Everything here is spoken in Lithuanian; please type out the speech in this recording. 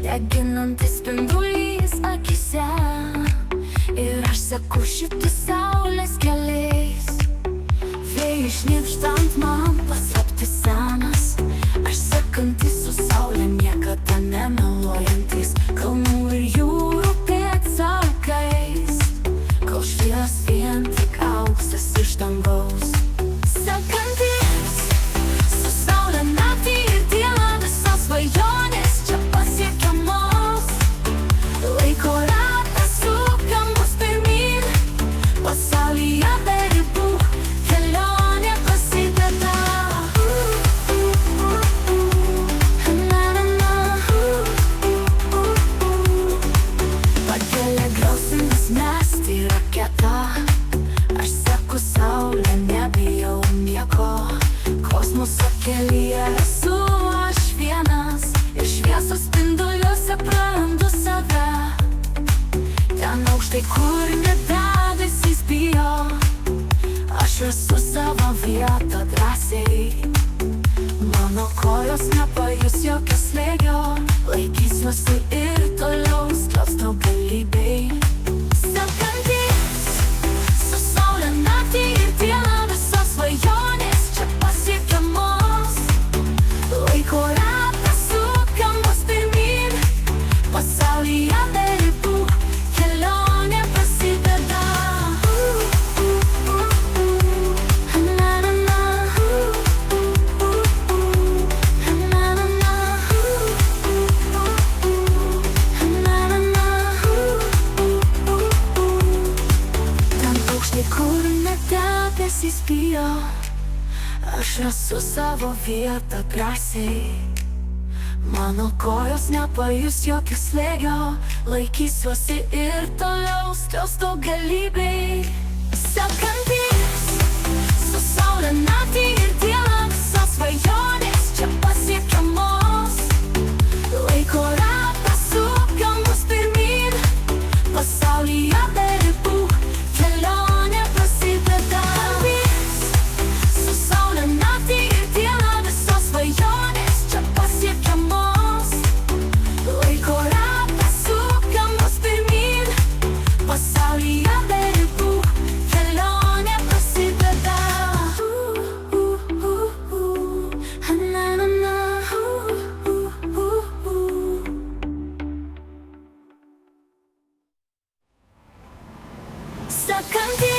deginantis spindulys akyse. Ir aš seku šitų saulės keliais, vėjui šnibždant man paslaptis senas. Aš sekantis su saulė, niekada nemeluojantis, kalnų ir jūrų pėdsakais, kol švies vien tik auksas iš dangaus. Sekantis su saulė naktį ir dieną, visos svajonės čia pasiekiamos. Laiko ratas sukam mus pirmyn, pasaulyje be ribų kelionė prasideda. Pakelia grausimas mesti raketą, aš seku saulę, nebijau nieko. Kosmoso kelyje esu aš vienas, ir šviesos spinduliuose prarandu save. Ten aukštai, kur debesys bijo, aš rasu savo vietą drąsiai. Mano kojos nepajus jokio slėgio, laikysiuosi ir toliau skliaustau galybei. Sekantis su saulė naktį ir dieną, visos svajonės čia pasiekiamos. Laiko ratas sukam mus pirmyn, pasaulyje be ribų kelionė prasideda. Ten aukštai, kur debesys bijo, aš rasu savo vietą drąsiai. Mano kojos nepajus jokio slėgio, laikysiuosi ir toliau skliaustau galybei. Sekantis su saulė naktį ir dieną, visos svajonės čia pasiekiamos. Laiko ratas sukam mus pirmyn, pasaulyje be ribų kelionė prasideda. Su saulė naktį ir dieną, visos svajonės čia pasiekiamos. Laiko ratas sukam mus pirmyn, pasaulyje be ribų kelionė prasideda. Sekantis